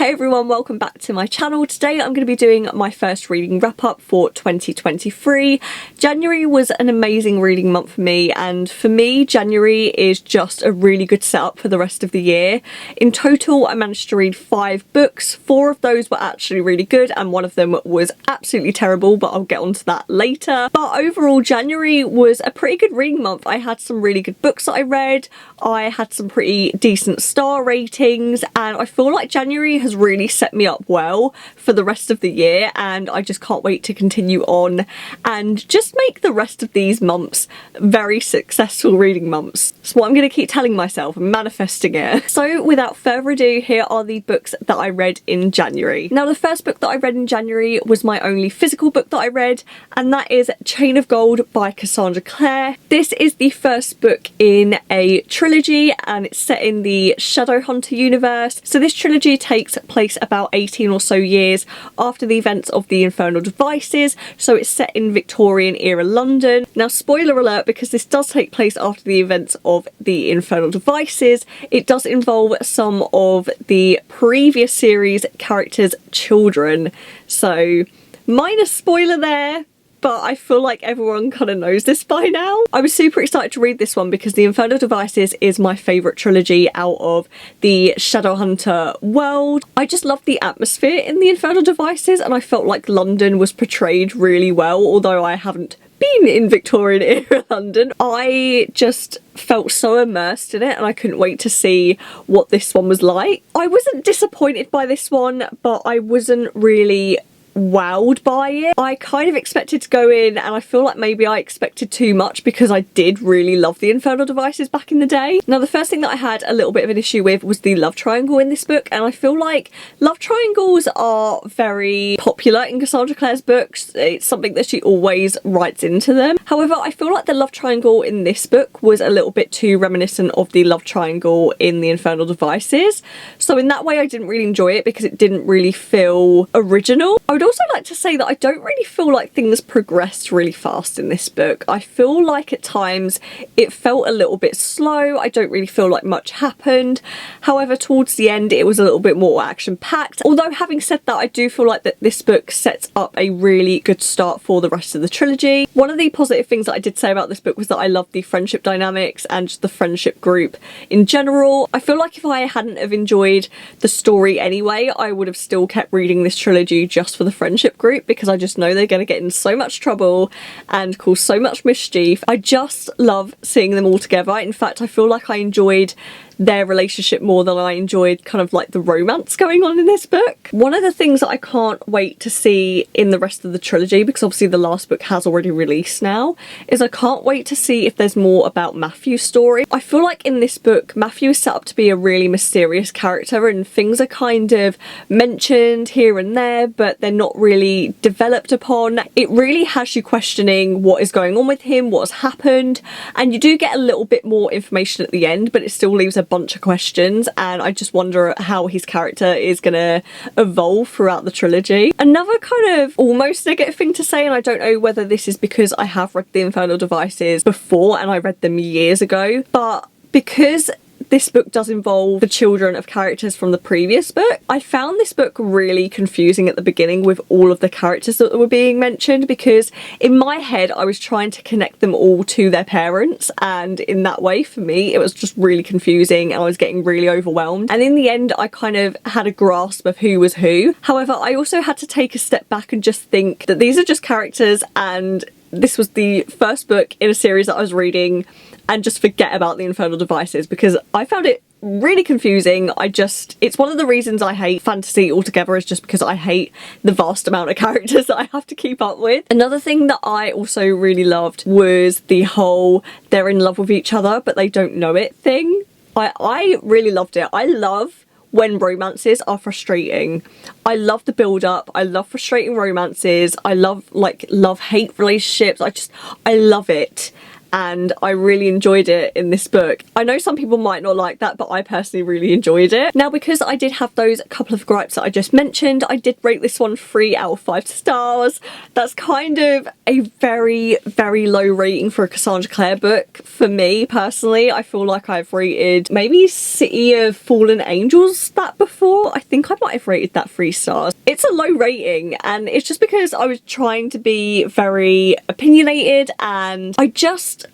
Hey everyone, welcome back to my channel. Today I'm going to be doing my first reading wrap up for 2023. January was an amazing reading month for me, and for me January is just a really good setup for the rest of the year. In total I managed to read 5 books. 4 of those were actually really good and one of them was absolutely terrible, but I'll get onto that later. But overall January was a pretty good reading month. I had some really good books that I read, I had some pretty decent star ratings, and I feel like January has really set me up well for the rest of the year, and I just can't wait to continue on and just make the rest of these months very successful reading months. That's what I'm going to keep telling myself and manifesting it. So without further ado, here are the books that I read in January. Now the first book that I read in January was my only physical book that I read, and that is Chain of Gold by Cassandra Clare. This is the first book in a trilogy and it's set in the Shadowhunter universe. So this trilogy takes place about 18 or so years after the events of the Infernal Devices, so it's set in Victorian era London. Now spoiler alert, because this does take place after the events of the Infernal Devices, it does involve some of the previous series characters' children, so minor spoiler there. But I feel like everyone kind of knows this by now. I was super excited to read this one because the Infernal Devices is my favourite trilogy out of the Shadowhunter world. I just loved the atmosphere in the Infernal Devices and I felt like London was portrayed really well, although I haven't been in Victorian era London. I just felt so immersed in it and I couldn't wait to see what this one was like. I wasn't disappointed by this one, but I wasn't really wowed by it. I kind of expected to go in, and I feel like maybe I expected too much because I did really love the Infernal Devices back in the day. Now the first thing that I had a little bit of an issue with was the love triangle in this book, and I feel like love triangles are very popular in Cassandra Clare's books. It's something that she always writes into them. However, I feel like the love triangle in this book was a little bit too reminiscent of the love triangle in the Infernal Devices, so in that way I didn't really enjoy it because it didn't really feel original. I would also like to say that I don't really feel like things progressed really fast in this book. I feel like at times it felt a little bit slow. I don't really feel like much happened. However, towards the end it was a little bit more action-packed. Although having said that, I do feel like that this book sets up a really good start for the rest of the trilogy. One of the positive things that I did say about this book was that I loved the friendship dynamics and just the friendship group in general. I feel like if I hadn't have enjoyed the story anyway, I would have still kept reading this trilogy just for the friendship group, because I just know they're going to get in so much trouble and cause so much mischief. I just love seeing them all together. In fact, I feel like I enjoyed their relationship more than I enjoyed kind of like the romance going on in this book. One of the things that I can't wait to see in the rest of the trilogy, because obviously the last book has already released now, is I can't wait to see if there's more about Matthew's story. I feel like in this book Matthew is set up to be a really mysterious character and things are kind of mentioned here and there but they're not really developed upon. It really has you questioning what is going on with him, what has happened, and you do get a little bit more information at the end, but it still leaves a bunch of questions, and I just wonder how his character is gonna evolve throughout the trilogy. Another kind of almost negative thing to say, and I don't know whether this is because I have read the Infernal Devices before and I read them years ago, but because this book does involve the children of characters from the previous book, I found this book really confusing at the beginning with all of the characters that were being mentioned, because in my head I was trying to connect them all to their parents, and in that way for me it was just really confusing and I was getting really overwhelmed, and in the end I kind of had a grasp of who was who. However, I also had to take a step back and just think that these are just characters, and this was the first book in a series that I was reading, and just forget about the Infernal Devices because I found it really confusing. It's one of the reasons I hate fantasy altogether, is just because I hate the vast amount of characters that I have to keep up with. Another thing that I also really loved was the whole they're in love with each other but they don't know it thing. I really loved it. I love when romances are frustrating. I love the build up. I love frustrating romances. I love like love-hate relationships. I love it. and I really enjoyed it in this book. I know some people might not like that, but I personally really enjoyed it. Now, because I did have those couple of gripes that I just mentioned, I did rate this one 3 out of 5 stars. That's kind of a very, very low rating for a Cassandra Clare book for me personally. I feel like I've rated maybe City of Fallen Angels that before. I think I might have rated that 3 stars. It's a low rating, and it's just because I was trying to be very opinionated, and I just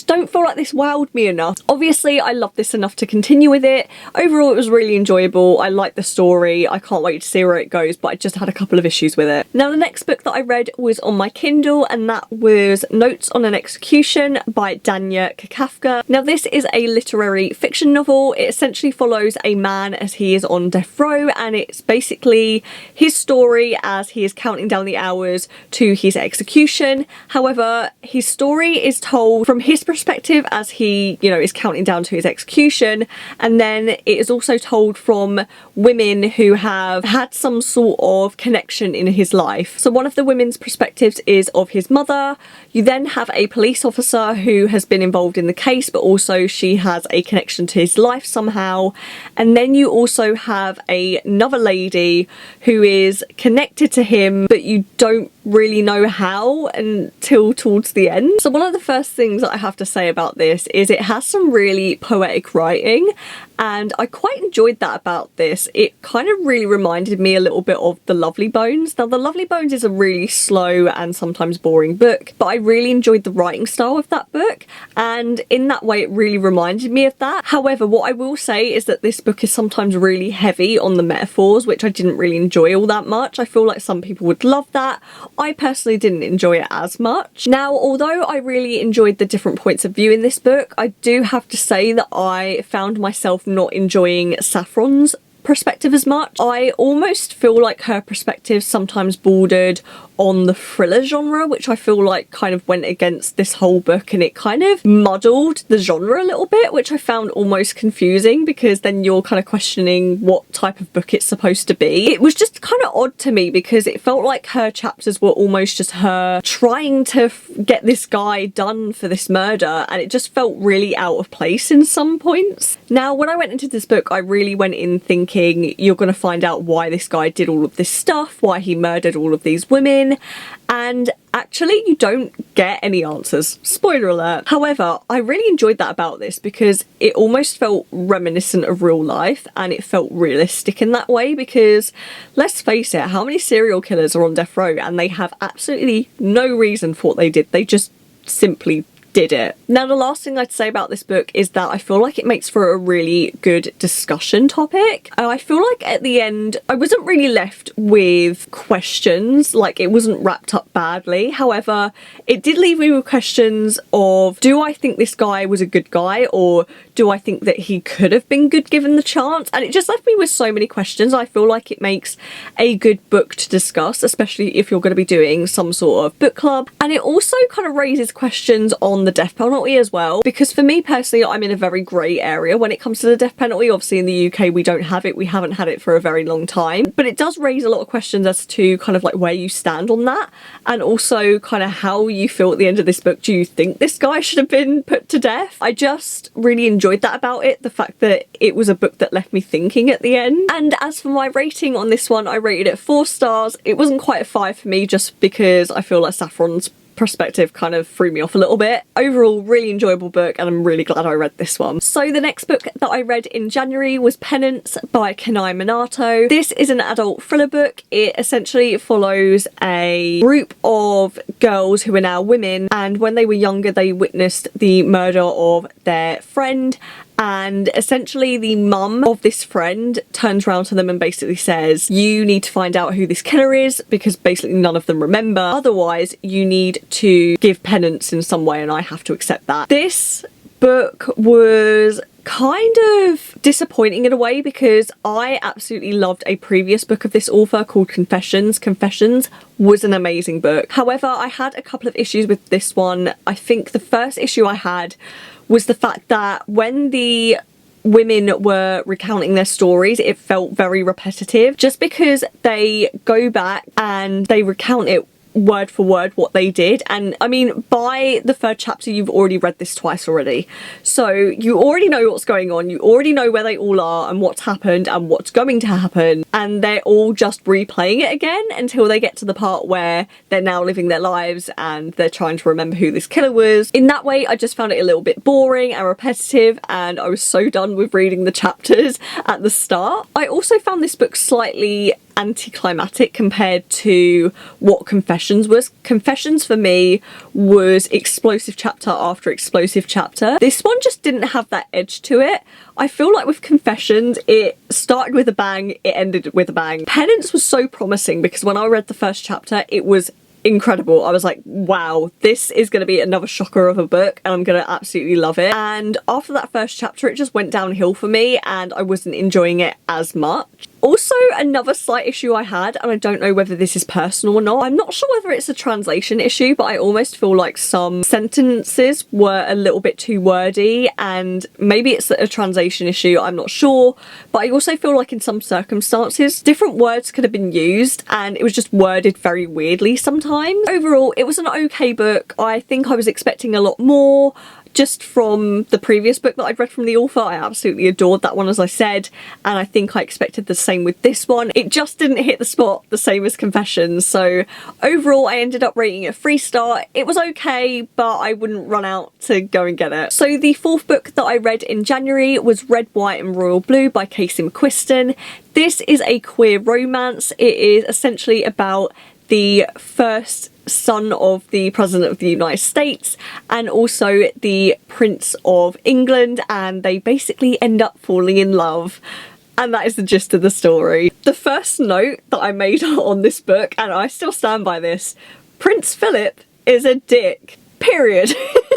don't feel like this wowed me enough. Obviously, I love this enough to continue with it. Overall, it was really enjoyable. I like the story. I can't wait to see where it goes, but I just had a couple of issues with it. Now, the next book that I read was on my Kindle, and that was Notes on an Execution by Danya Kakafka. Now, this is a literary fiction novel. It essentially follows a man as he is on death row, and it's basically his story as he is counting down the hours to his execution. However, his story is told from his perspective as he, you know, is counting down to his execution, and then it is also told from women who have had some sort of connection in his life. So one of the women's perspectives is of his mother. You then have a police officer who has been involved in the case, but also she has a connection to his life somehow. And then you also have another lady who is connected to him, but you don't really know how until towards the end. So one of the first things that I have to say about this is it has some really poetic writing, and I quite enjoyed that about this. It kind of really reminded me a little bit of The Lovely Bones. Now, The Lovely Bones is a really slow and sometimes boring book, but I really enjoyed the writing style of that book, and in that way it really reminded me of that. However, what I will say is that this book is sometimes really heavy on the metaphors, which I didn't really enjoy all that much. I feel like some people would love that. I personally didn't enjoy it as much. Now, although I really enjoyed the different points of view in this book, I do have to say that I found myself not enjoying Saffron's perspective as much. I almost feel like her perspective sometimes bordered on the thriller genre, which I feel like kind of went against this whole book, and it kind of muddled the genre a little bit, which I found almost confusing, because then you're kind of questioning what type of book it's supposed to be. It was just kind of odd to me because it felt like her chapters were almost just her trying to get this guy done for this murder, and it just felt really out of place in some points. Now, when I went into this book, I really went in thinking you're going to find out why this guy did all of this stuff, why he murdered all of these women, and actually you don't get any answers. Spoiler alert. However, I really enjoyed that about this because it almost felt reminiscent of real life, and it felt realistic in that way, because let's face it, how many serial killers are on death row and they have absolutely no reason for what they did? They just simply did it. Now, the last thing I'd say about this book is that I feel like it makes for a really good discussion topic. I feel like at the end I wasn't really left with questions, like it wasn't wrapped up badly. However, it did leave me with questions of, do I think this guy was a good guy, or do I think that he could have been good given the chance? And it just left me with so many questions. I feel like it makes a good book to discuss, especially if you're going to be doing some sort of book club. And it also kind of raises questions on the death penalty as well, because for me personally, I'm in a very grey area when it comes to the death penalty. Obviously in the UK we don't have it, we haven't had it for a very long time, but it does raise a lot of questions as to kind of like where you stand on that, and also kind of how you feel at the end of this book. Do you think this guy should have been put to death? I just really enjoyed that about it, the fact that it was a book that left me thinking at the end. And as for my rating on this one, I rated it 4 stars. It wasn't quite a 5 for me, just because I feel like Saffron's perspective kind of threw me off a little bit. Overall, really enjoyable book, and I'm really glad I read this one. So the next book that I read in January was Penance by Kenai Minato. This is an adult thriller book. It essentially follows a group of girls who are now women, and when they were younger they witnessed the murder of their friend, and essentially the mum of this friend turns around to them and basically says, you need to find out who this killer is, because basically none of them remember, otherwise you need to give penance in some way and I have to accept that. This book was kind of disappointing in a way, because I absolutely loved a previous book of this author called Confessions. Confessions was an amazing book. However, I had a couple of issues with this one. I think the first issue I had was the fact that when the women were recounting their stories, it felt very repetitive, just because they go back and they recount it word for word what they did. And I mean, by the third chapter you've already read this twice already, so you already know what's going on, you already know where they all are and what's happened and what's going to happen, and they're all just replaying it again until they get to the part where they're now living their lives and they're trying to remember who this killer was. In that way I just found it a little bit boring and repetitive, and I was so done with reading the chapters at the start. I also found this book slightly anticlimactic compared to what Confessions was. Confessions for me was explosive chapter after explosive chapter. This one just didn't have that edge to it. I feel like with Confessions it started with a bang, it ended with a bang. Penance was so promising because when I read the first chapter it was incredible. I was like, wow, this is going to be another shocker of a book and I'm going to absolutely love it. And after that first chapter it just went downhill for me and I wasn't enjoying it as much. Also, another slight issue I had, and I don't know whether this is personal or not, I'm not sure whether it's a translation issue, but I almost feel like some sentences were a little bit too wordy, and maybe it's a translation issue, I'm not sure, but I also feel like in some circumstances different words could have been used and it was just worded very weirdly sometimes. Overall, it was an okay book. I think I was expecting a lot more. Just from the previous book that I'd read from the author, I absolutely adored that one, as I said, and I think I expected the same with this one. It just didn't hit the spot the same as Confessions, so overall I ended up rating it a 3-star. It was okay, but I wouldn't run out to go and get it. So the fourth book that I read in January was Red, White and Royal Blue by Casey McQuiston. This is a queer romance. It is essentially about the first son of the President of the United States and also the Prince of England, and they basically end up falling in love. And that is the gist of the story. The first note that I made on this book, and I still stand by this, Prince Philip is a dick. Period.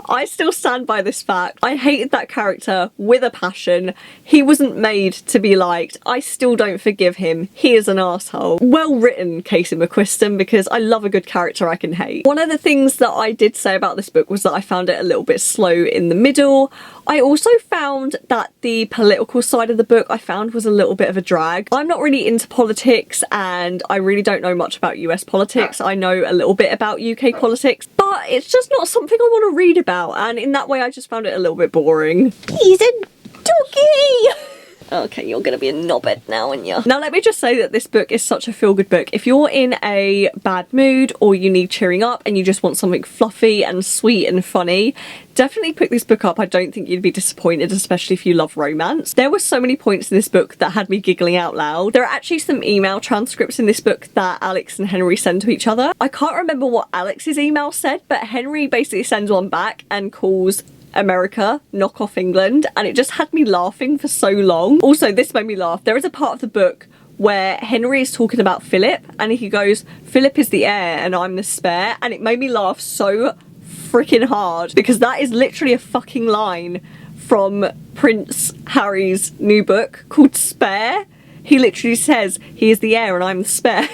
I still stand by this fact. I hated that character with a passion. He wasn't made to be liked. I still don't forgive him. He is an asshole. Well written, Casey McQuiston, because I love a good character I can hate. One of the things that I did say about this book was that I found it a little bit slow in the middle. I also found that the political side of the book I found was a little bit of a drag. I'm not really into politics and I really don't know much about US politics. I know a little bit about UK politics, but it's just not something I want to read about, and in that way I just found it a little bit boring. He's a doggy! Okay, you're gonna be a knobhead now, aren't you? Now let me just say that this book is such a feel-good book. If you're in a bad mood or you need cheering up and you just want something fluffy and sweet and funny, definitely pick this book up. I don't think you'd be disappointed, especially if you love romance. There were so many points in this book that had me giggling out loud. There are actually some email transcripts in this book that Alex and Henry send to each other. I can't remember what Alex's email said, but Henry basically sends one back and calls America knock off England, and it just had me laughing for so long. Also, this made me laugh. There is a part of the book where Henry is talking about Philip and he goes, Philip is the heir and I'm the spare, and it made me laugh so freaking hard because that is literally a fucking line from Prince Harry's new book called Spare. He literally says he is the heir and I'm the spare.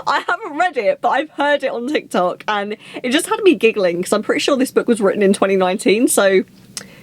I haven't read it, but I've heard it on TikTok and it just had me giggling because I'm pretty sure this book was written in 2019, so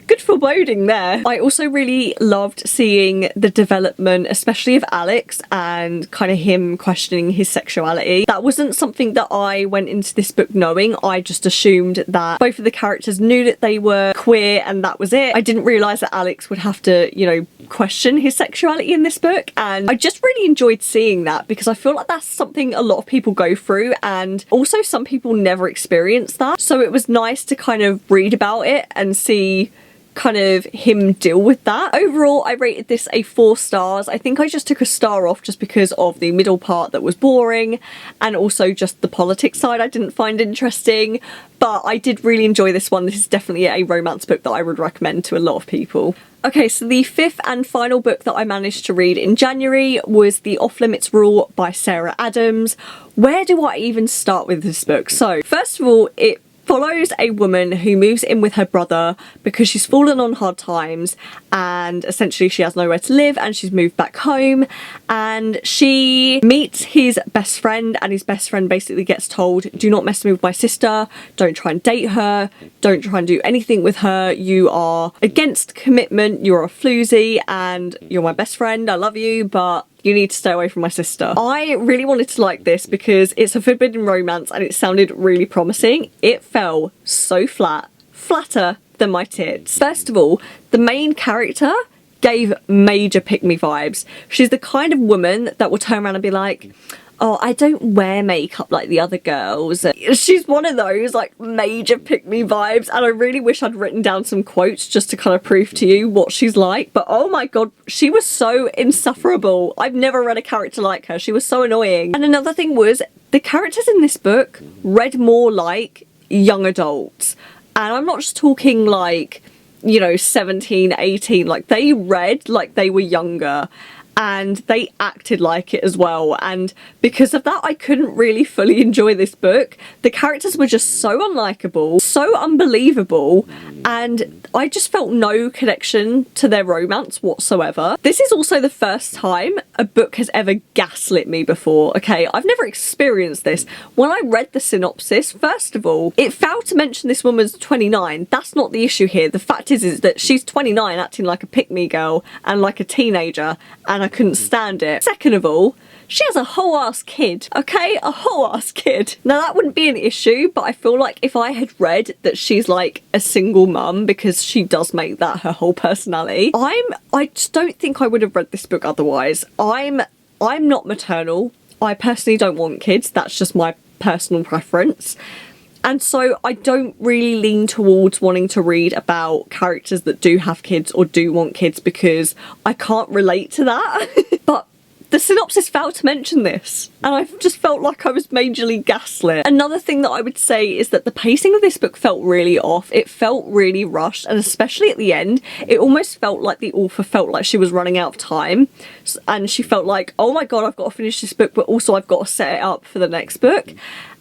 good foreboding there. I also really loved seeing the development, especially of Alex, and kind of him questioning his sexuality. That wasn't something that I went into this book knowing. I just assumed that both of the characters knew that they were queer and that was it. I didn't realise that Alex would have to, you know, question his sexuality in this book, and I just really enjoyed seeing that because I feel like that's something a lot of people go through, and also some people never experience that. So it was nice to kind of read about it and see kind of him deal with that. Overall, I rated this a 4 stars. I think I just took a star off just because of the middle part that was boring, and also just the politics side I didn't find interesting, but I did really enjoy this one. This is definitely a romance book that I would recommend to a lot of people. Okay, so the fifth and final book that I managed to read in January was The Off Limits Rule by Sarah Adams. Where do I even start with this book? So, first of all, it follows a woman who moves in with her brother because she's fallen on hard times and essentially she has nowhere to live and she's moved back home, and she meets his best friend, and his best friend basically gets told, do not mess with my sister, don't try and date her, don't try and do anything with her, you are against commitment, you're a floozy and you're my best friend, I love you, but you need to stay away from my sister. I really wanted to like this because it's a forbidden romance and it sounded really promising. It fell so flat, flatter than my tits. First of all, the main character gave major pick-me vibes. She's the kind of woman that will turn around and be like, oh, I don't wear makeup like the other girls. She's one of those like major pick-me vibes, and I really wish I'd written down some quotes just to kind of prove to you what she's like, but oh my god, she was so insufferable. I've never read a character like her. She was so annoying. And another thing was, the characters in this book read more like young adults. And I'm not just talking like, you know, 17, 18, like they read like they were younger and they acted like it as well. And because of that, I couldn't really fully enjoy this book. The characters were just so unlikable, so unbelievable, and I just felt no connection to their romance whatsoever. This is also the first time a book has ever gaslit me before, okay? I've never experienced this. When I read the synopsis, first of all, it failed to mention this woman's 29. That's not the issue here. The fact is that she's 29 acting like a pick-me girl and like a teenager, and I couldn't stand it. Second of all, she has a whole ass kid, okay? A whole ass kid. Now that wouldn't be an issue, but I feel like if I had read that she's like a single mum, because she does make that her whole personality, I just don't think I would have read this book otherwise. I'm not maternal. I personally don't want kids. That's just my personal preference. And so I don't really lean towards wanting to read about characters that do have kids or do want kids because I can't relate to that. But the synopsis failed to mention this, and I just felt like I was majorly gaslit. Another thing that I would say is that the pacing of this book felt really off. It felt really rushed, and especially at the end, it almost felt like the author felt like she was running out of time, and she felt like, oh my god, I've got to finish this book, but also I've got to set it up for the next book.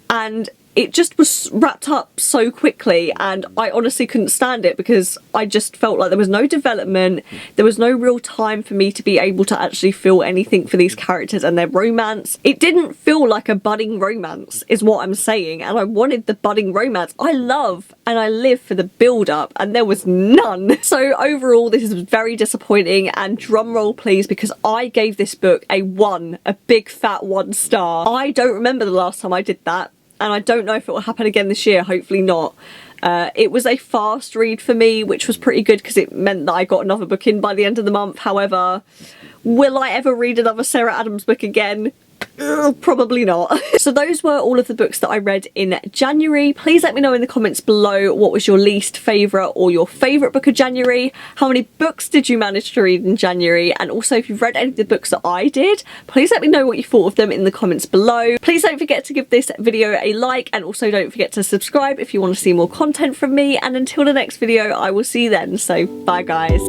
And it just was wrapped up so quickly, and I honestly couldn't stand it because I just felt like there was no development, there was no real time for me to be able to actually feel anything for these characters and their romance. It didn't feel like a budding romance is what I'm saying, and I wanted the budding romance. I love and I live for the build-up, and there was none. So overall, this is very disappointing, and drum roll please, because I gave this book a 1, a big fat 1 star. I don't remember the last time I did that, and I don't know if it will happen again this year, hopefully not. It was a fast read for me, which was pretty good because it meant that I got another book in by the end of the month. However, will I ever read another Sarah Adams book again? Probably not. So those were all of the books that I read in January. Please let me know in the comments below what was your least favourite or your favourite book of January. How many books did you manage to read in January? And also, if you've read any of the books that I did, please let me know what you thought of them in the comments below. Please don't forget to give this video a like, and also don't forget to subscribe if you want to see more content from me. And until the next video, I will see you then. So bye guys.